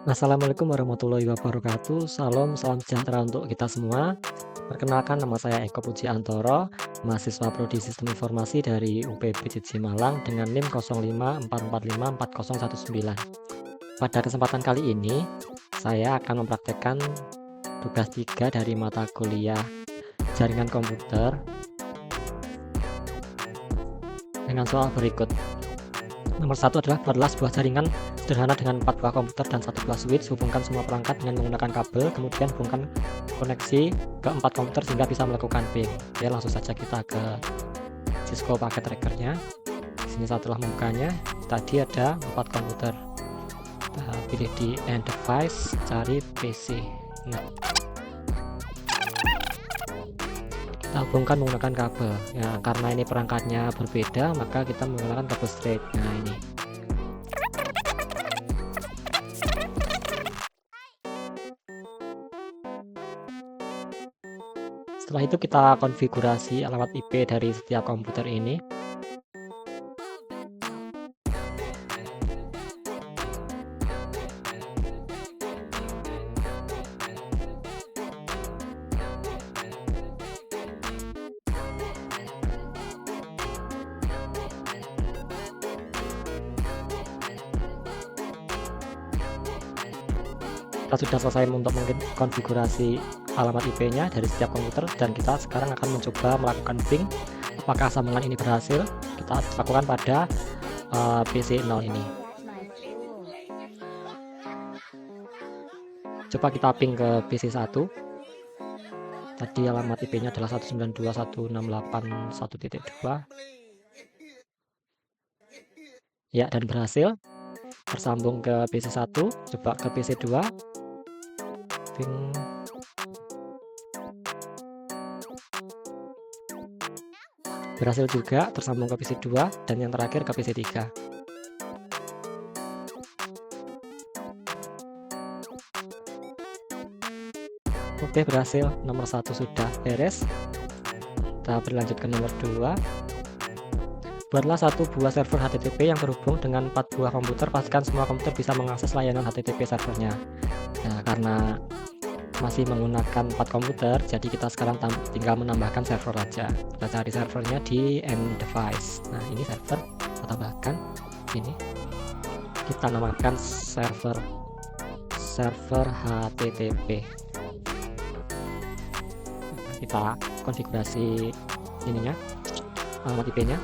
Assalamualaikum warahmatullahi wabarakatuh. Salam sejahtera untuk kita semua. Perkenalkan, nama saya Eko Pujiantoro, mahasiswa Prodi Sistem Informasi dari UPB Malang dengan NIM 0544540119. Pada kesempatan kali ini, saya akan mempraktekkan tugas 3 dari mata kuliah Jaringan Komputer dengan soal berikut. Nomor 1 adalah buatlah sebuah jaringan sederhana dengan 4 buah komputer dan 1 buah switch. Hubungkan semua perangkat dengan menggunakan kabel, kemudian hubungkan koneksi ke 4 komputer sehingga bisa melakukan ping. Oke, langsung saja kita ke Cisco paket trackernya. Di sini setelah membukanya, tadi ada 4 komputer. Kita pilih di end device, cari PC. Nah, kita hubungkan menggunakan kabel. Ya, karena ini perangkatnya berbeda, maka kita menggunakan kabel straight. Nah, ini. Setelah itu kita konfigurasi alamat IP dari setiap komputer ini. Kita sudah selesai untuk mengkonfigurasi alamat IP-nya dari setiap komputer, dan kita sekarang akan mencoba melakukan ping. Apakah sambungan ini berhasil? Kita lakukan pada PC 0 ini. Coba kita ping ke PC 1. Tadi alamat IP-nya adalah 192.168.1.2. Ya, dan berhasil tersambung ke PC 1. Coba ke PC 2. Ping. Berhasil juga tersambung ke PC 2, dan yang terakhir ke PC 3. Oke, berhasil. Nomor 1 sudah beres. Kita berlanjut ke nomor 2. Buatlah satu buah server HTTP yang terhubung dengan 4 buah komputer. Pastikan semua komputer bisa mengakses layanan HTTP servernya. Nah, karena masih menggunakan 4 komputer, jadi kita sekarang tinggal menambahkan server aja. Kita cari servernya di end device. Nah, ini server, kita tambahkan ini. Kita namakan server HTTP. Nah, kita konfigurasi ininya, alamat IP-nya.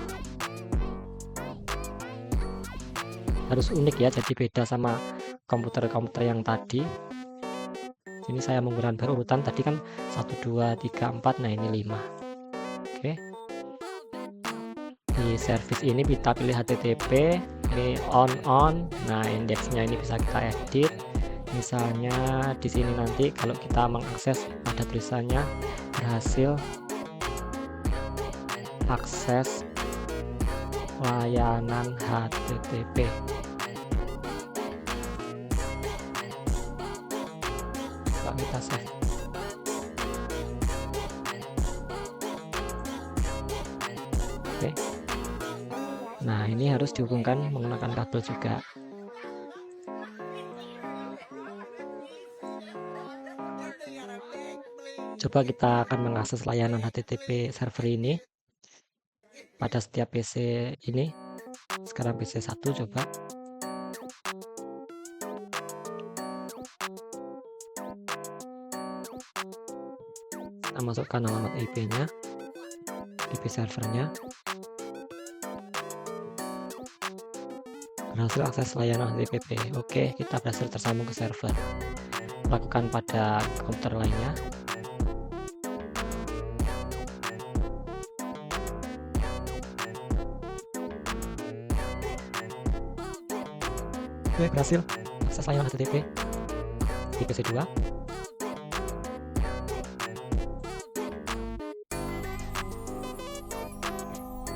Harus unik ya, jadi beda sama komputer-komputer yang tadi. Sini saya menggunakan berurutan, tadi kan 1 2 3 4, nah ini 5. Oke, di service ini kita pilih HTTP, ini on. Nah, indeksnya ini bisa kita edit. Misalnya di sini nanti kalau kita mengakses ada tulisannya berhasil akses layanan HTTP. Kita save. Oke. Nah, ini harus dihubungkan menggunakan kabel juga. Coba kita akan mengakses layanan HTTP server ini pada setiap PC ini. Sekarang PC 1, coba. Kita masukkan alamat IP-nya, IP servernya. Berhasil akses layanan HTTP. Oke, kita berhasil tersambung ke server. Lakukan pada komputer lainnya. Oke, berhasil akses layanan HTTP di PC 2.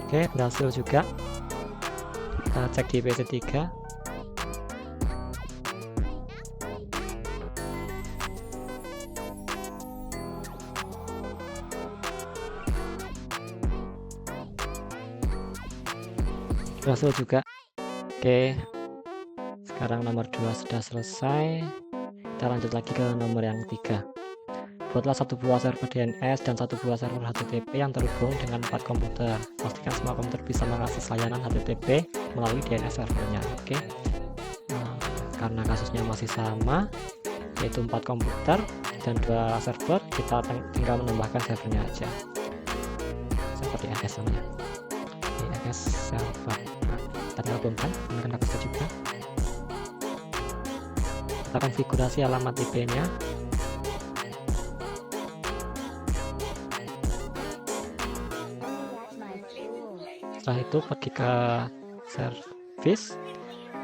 Oke, berhasil juga. Kita cek di PC 3. Berhasil juga. Oke, Sekarang nomor 2 sudah selesai. Kita lanjut lagi ke nomor yang 3. Buatlah satu buah server DNS dan satu buah server HTTP yang terhubung dengan 4 komputer. Pastikan semua komputer bisa mengakses layanan HTTP melalui DNS servernya. Oke. Nah, karena kasusnya masih sama, yaitu 4 komputer dan 2 server, kita tinggal menambahkan servernya aja. Server DNS namanya. DNS server. Nah, kita tinggal hubungkan menggunakan kapasitor juga. Kita konfigurasi alamat IP-nya. Setelah itu pergi ke service,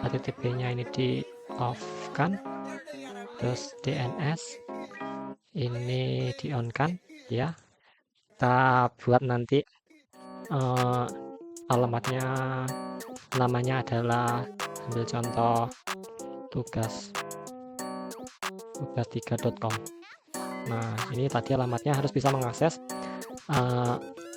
HTTP-nya ini di off kan, terus DNS ini di on kan ya. Kita buat nanti alamatnya, namanya adalah, ambil contoh tugas3.com. Nah, ini tadi alamatnya harus bisa mengakses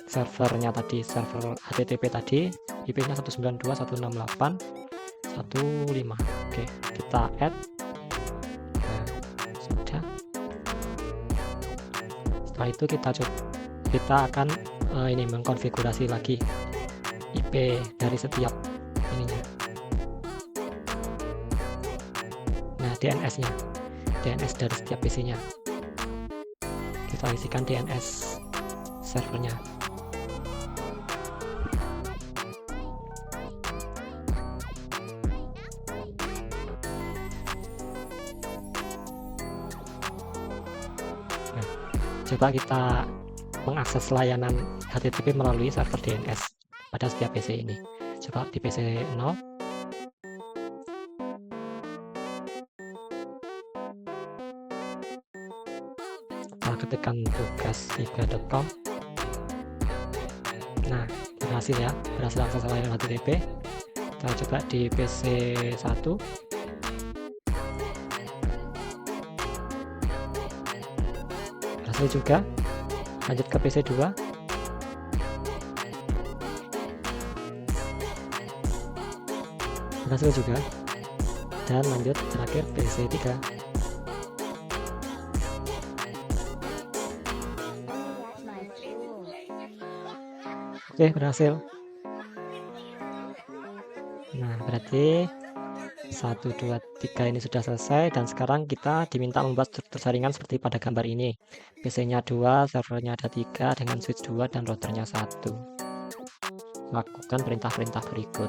servernya tadi, server HTTP tadi, IP-nya 192.168.1.5. Oke, kita add. Nah, sudah. Setelah itu kita akan ini mengkonfigurasi lagi IP dari setiap ininya. Nah, DNS dari setiap PC-nya. Kita isikan DNS servernya. Nah, coba kita mengakses layanan HTTP melalui server DNS pada setiap PC ini. Coba di PC 0. Kita ketikkan tugas3.com. Nah, berhasil ya, berhasil akses layanan HTTP. Kita coba di PC 1. Berhasil juga. Lanjut ke PC 2. Berhasil juga. Dan lanjut terakhir PC 3. Oke, berhasil. Nah, berarti 1, 2, 3 ini sudah selesai, dan sekarang kita diminta membuat struktur jaringan seperti pada gambar ini. PC-nya 2, servernya ada 3 dengan switch 2 dan routernya 1. Lakukan perintah-perintah berikut.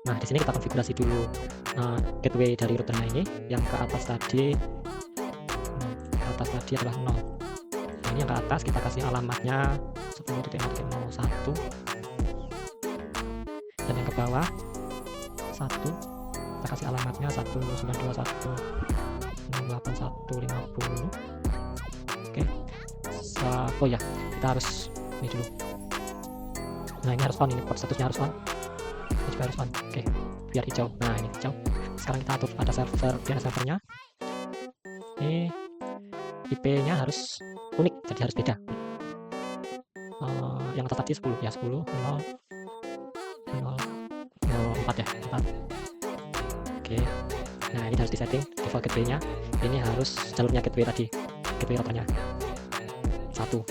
Nah, di sini kita konfigurasi dulu gateway dari routernya ini. Yang ke atas tadi adalah 0. Nah, ini yang ke atas kita kasih alamatnya 10.0.01, dan yang ke bawah 1 kita kasih alamatnya 192.168.150. Oke. Oh ya, kita harus ini dulu. Nah, ini harus on, ini port statusnya harus on. Ini juga harus on. Oke, biar hijau. Nah, ini hijau. Sekarang kita atur pada servernya. Ini IP-nya harus unik, jadi harus beda. Yang atas tadi 10 ya, 10 0 4 ya, 4. Oke. Nah, ini harus disetting default gateway-nya. Ini harus jalurnya gateway tadi, gateway routernya 1.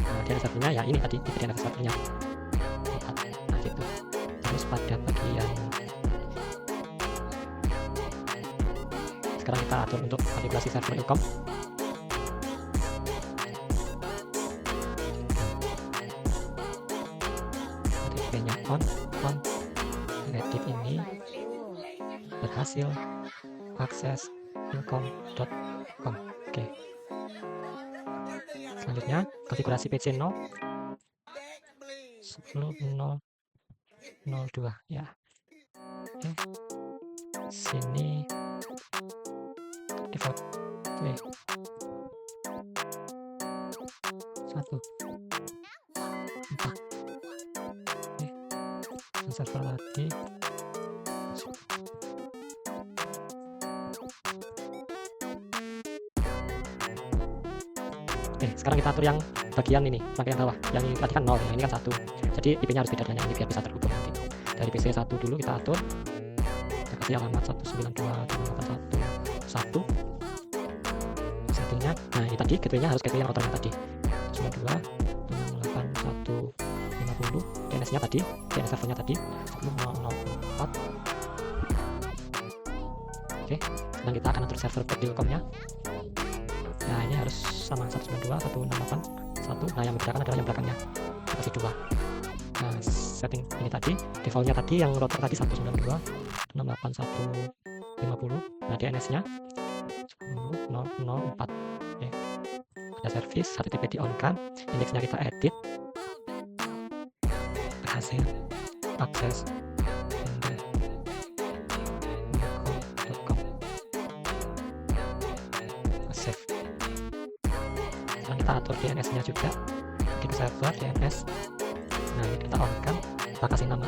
Nah, DNS servernya ya ini tadi, DNS servernya 4. Nah, gitu. Terus pada bagian sekarang kita atur untuk konfigurasi server Ilkom. HTTP-nya on. Edit ini berhasil akses ilkom.com. Oke. Selanjutnya konfigurasi PC 0 10.0.0.2 ya. Oke. Sini default 1 Ini. Oke, sekarang kita atur yang bagian ini, bagian bawah. Yang ini tadi kan 0, yang ini kan 1. Jadi IP-nya harus beda dengan ini biar bisa terhubung nanti. Dari PC 1 dulu kita atur. Kita kasih alamat 192.168.1. Settingnya, nah ini tadi gateway-nya harus gateway yang routernya tadi. 92.168.150. DNS-nya tadi, DNS servernya tadi 10.004. Oke, sekarang kita akan atur server Pedilcom-nya. Nah ini harus sama 192.168.1. Nah yang membedakan adalah yang belakangnya, kita kasih 2. Nah setting ini tadi, defaultnya tadi yang router tadi 192.168.150. Nah DNS-nya 10.004. Oke. Ada service HTTP di on kan, indeksnya kita edit, berhasil akses save. Sekarang kita atur DNS-nya juga, di server DNS. Nah ini kita on kan, kita kasih nama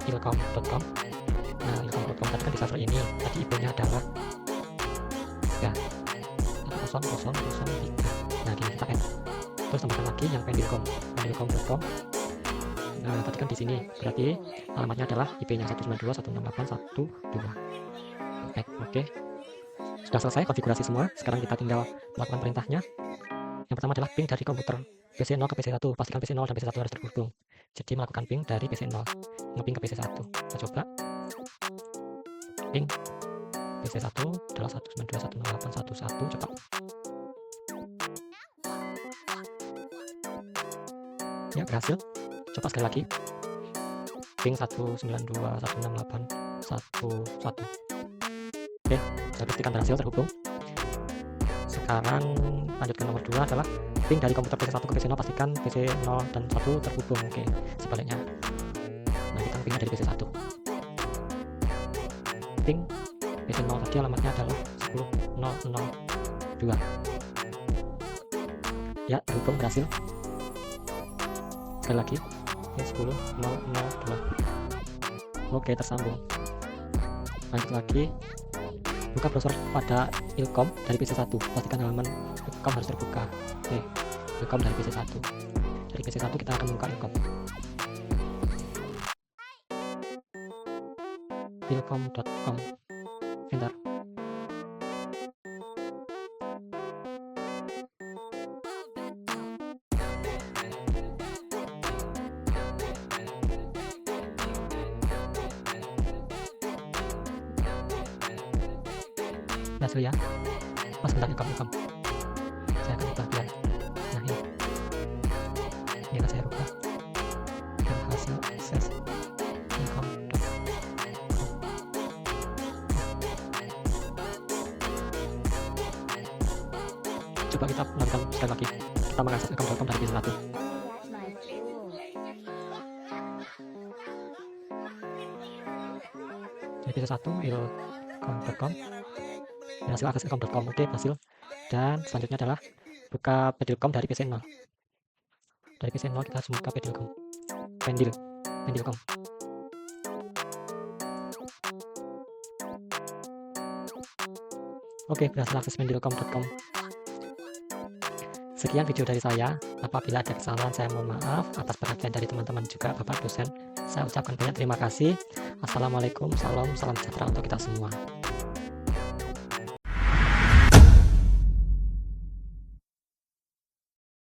ilcom.com. Nah ilcom.com tadi kan di server ini, tadi IP-nya adalah ya 0003. Nah gini kita add, terus tambahkan lagi yang pendilcom.com. Nah tadi kan di sini berarti alamatnya adalah IP-nya 192.168.1.2. Oke. Sudah selesai konfigurasi semua. Sekarang kita tinggal melakukan perintahnya. Yang pertama adalah ping dari komputer PC 0 ke PC 1. Pastikan PC 0 dan PC 1 harus terhubung. Jadi melakukan ping dari PC 0 ngeping ke PC 1. Kita coba. Ping PC 1 adalah 192.168.1.1. Coba. Ya berhasil. Coba sekali lagi. Ping 192.168.1.1. Oke, saya pastikan berhasil terhubung. Sekarang lanjut ke nomor 2 adalah ping dari komputer PC 1 ke PC 0. Pastikan PC 0 dan 1 terhubung. Oke, sebaliknya. Nah kita pingnya dari PC 1. Ping PC 0 tadi alamatnya adalah 10.002. Ya, terhubung berhasil. Sekali lagi, 10.002. Oke, tersambung. Lanjut lagi, buka browser pada ilcom dari PC 1. Pastikan halaman ilcom harus terbuka. Oke, ilcom dari PC 1. Dari PC 1 kita akan membuka ilcom. ilcom.com. Enter. Berhasil ya. Pas bentar ilcom. Saya akan ubah biar. Nah ini akan saya rubah. Berhasil akses ilcom. Coba kita lakukan sekali lagi. Kita mengakses ilcom.com dari PC 1. Dari PC 1 ilcom.com. Berhasil akses ilcom.com. Oke, berhasil. Dan selanjutnya adalah buka Pedilcom dari PC 0. Dari PC 0 kita harus buka Pedilcom. Pendilcom. Oke, berhasil akses pendilcom.com. Sekian video dari saya. Apabila ada kesalahan saya mohon maaf. Atas perhatian dari teman-teman juga Bapak dosen, saya ucapkan banyak terima kasih. Assalamualaikum, salam sejahtera untuk kita semua.